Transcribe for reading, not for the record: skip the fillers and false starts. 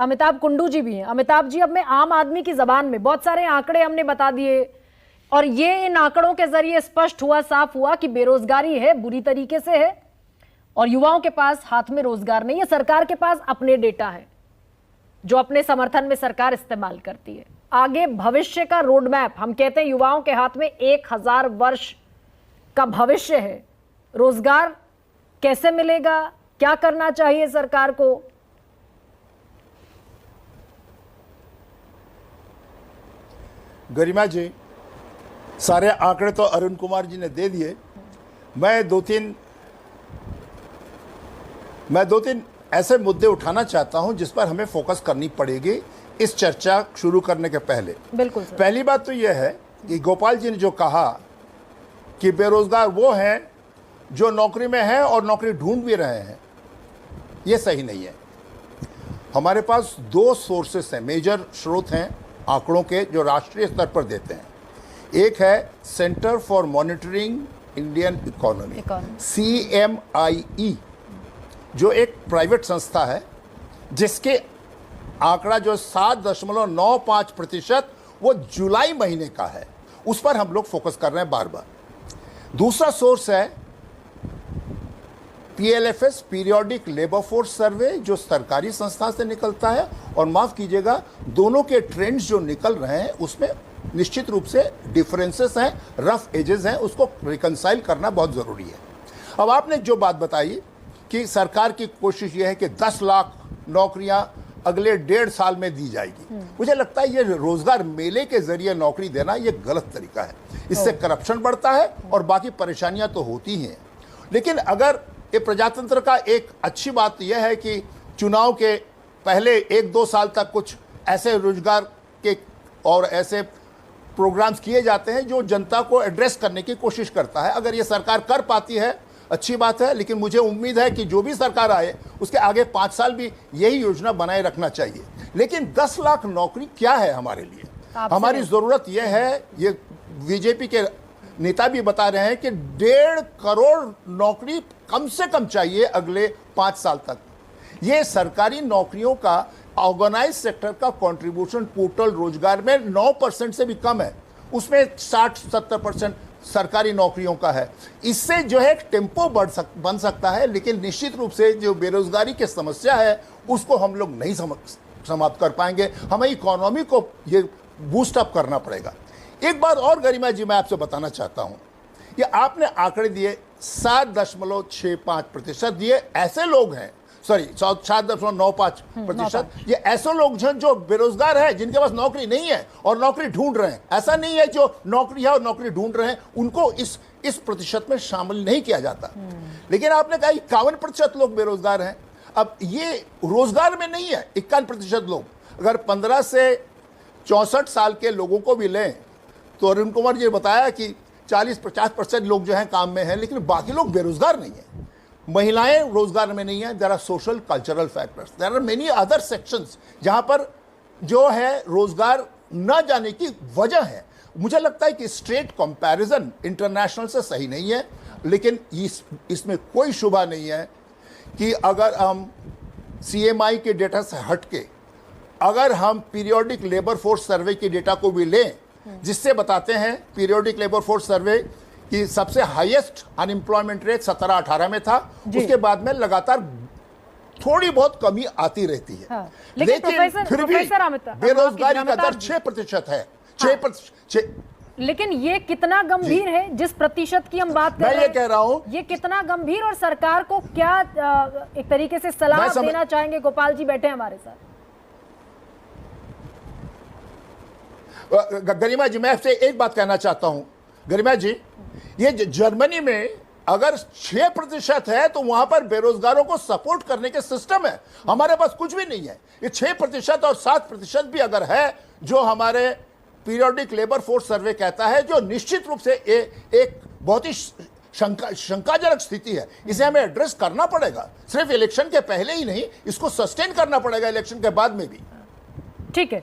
अमिताभ कुंडू जी भी हैं। अमिताभ जी, अब मैं आम आदमी की जबान में बहुत सारे आंकड़े हमने बता दिए और ये इन आंकड़ों के जरिए स्पष्ट हुआ, साफ हुआ कि बेरोजगारी है, बुरी तरीके से है और युवाओं के पास हाथ में रोजगार नहीं है। सरकार के पास अपने डेटा है जो अपने समर्थन में सरकार इस्तेमाल करती है। आगे भविष्य का रोड मैप, हम कहते हैं युवाओं के हाथ में 1000 वर्ष का भविष्य है। रोजगार कैसे मिलेगा, क्या करना चाहिए सरकार को? गरिमा जी, सारे आंकड़े तो अरुण कुमार जी ने दे दिए। मैं दो तीन ऐसे मुद्दे उठाना चाहता हूं जिस पर हमें फोकस करनी पड़ेगी इस चर्चा शुरू करने के पहले। बिल्कुल सर। पहली बात तो यह है कि गोपाल जी ने जो कहा कि बेरोजगार वो हैं जो नौकरी में हैं और नौकरी ढूंढ भी रहे हैं, ये सही नहीं है। हमारे पास दो सोर्सेस हैं, मेजर स्रोत हैं आंकड़ों के जो राष्ट्रीय स्तर पर देते हैं। एक है centre for monitoring Indian economy, CMIE, जो एक प्राइवेट संस्था है जिसके आंकड़ा जो 7.95% वो जुलाई महीने का है, उस पर हम लोग फोकस कर रहे हैं बार बार। दूसरा सोर्स है PLFS, periodic labour force survey, जो सरकारी संस्था से निकलता है। और माफ कीजिएगा, दोनों के ट्रेंड्स जो निकल रहे हैं उसमें निश्चित रूप से डिफरेंसेस हैं, रफ एजेस हैं, उसको रिकंसाइल करना बहुत जरूरी है। अब आपने जो बात बताई कि सरकार की कोशिश यह है कि 10 लाख नौकरियां अगले 1.5 साल में दी जाएगी, मुझे लगता है ये रोजगार मेले के जरिए नौकरी देना ये गलत तरीका है। इससे करप्शन बढ़ता है और बाकी परेशानियां तो होती हैं। लेकिन अगर ये प्रजातंत्र का एक अच्छी बात यह है कि चुनाव के पहले 1-2 साल तक कुछ ऐसे रोजगार के और ऐसे प्रोग्राम्स किए जाते हैं जो जनता को एड्रेस करने की कोशिश करता है। अगर ये सरकार कर पाती है अच्छी बात है, लेकिन मुझे उम्मीद है कि जो भी सरकार आए उसके आगे 5 साल भी यही योजना बनाए रखना चाहिए। लेकिन 10 लाख नौकरी क्या है हमारे लिए? हमारी जरूरत यह है, ये बीजेपी के नेता भी बता रहे हैं कि 1.5 करोड़ नौकरी कम से कम चाहिए अगले 5 साल तक। ये सरकारी नौकरियों का ऑर्गेनाइज सेक्टर का कंट्रीब्यूशन टोटल रोजगार में 9% से भी कम है, उसमें 60-70% सरकारी नौकरियों का है। इससे जो है टेम्पो बन सकता है, लेकिन निश्चित रूप से जो बेरोजगारी की समस्या है उसको हम लोग नहीं समाप्त कर पाएंगे। हमें इकोनॉमी को ये बूस्ट अप करना पड़ेगा। एक बात और गरिमा जी मैं आपसे बताना चाहता हूं, ये आपने आंकड़े दिए 7.65% दिए, ऐसे लोग हैं, सॉरी 7.95%, ये ऐसे लोग हैं जो बेरोजगार हैं, जिनके पास नौकरी नहीं है और नौकरी ढूंढ रहे हैं। ऐसा नहीं है जो नौकरी है और नौकरी ढूंढ रहे हैं उनको इस प्रतिशत में शामिल नहीं किया जाता। लेकिन आपने कहा 51% लोग बेरोजगार हैं। अब ये रोजगार में नहीं है 51% लोग। अगर 15 से 64 साल के लोगों को भी लें तो अरुण कुमार जी ने बताया कि 40-50% लोग जो हैं काम में हैं, लेकिन बाकी लोग बेरोजगार नहीं है। महिलाएं रोजगार में नहीं है। There are social cultural factors, there are many other sections जहां पर जो है रोजगार न जाने की वजह है। मुझे लगता है कि स्ट्रेट कंपैरिजन इंटरनेशनल से सही नहीं है, लेकिन इसमें कोई शुबा नहीं है कि अगर हम CMI के डेटा से हटके अगर हम पीरियोडिक लेबर फोर्स सर्वे के डेटा को भी लें, जिससे बताते हैं पीरियोडिक लेबर फोर्स सर्वे कि सबसे हाईएस्ट अनएम्प्लॉयमेंट रेट 17-18 में था, उसके बाद में लगातार थोड़ी बहुत कमी आती रहती है। हाँ। लेकिन फिर भी बेरोजगारी का दर 6% है। 6%। लेकिन ये कितना गंभीर है जिस प्रतिशत की हम बात कर रहे हैं? मैं ये कह रहा हूं, ये कितना गंभीर, और सरकार को क्या एक तरीके से सलाह देना चाहेंगे? गोपाल जी बैठे हमारे साथ। गरिमा जी, मैं आपसे एक बात कहना चाहता हूं। गरिमा जी, ये जर्मनी में अगर 6% है तो वहां पर बेरोजगारों को सपोर्ट करने के सिस्टम है। हमारे पास कुछ भी नहीं है। ये 6% और 7% भी अगर है, जो हमारे पीरियोडिक लेबर फोर्स सर्वे कहता है, जो निश्चित रूप से एक बहुत ही शंकाजनक स्थिति है। इसे हमें एड्रेस करना पड़ेगा, सिर्फ इलेक्शन के पहले ही नहीं, इसको सस्टेन करना पड़ेगा इलेक्शन के बाद में भी। ठीक है।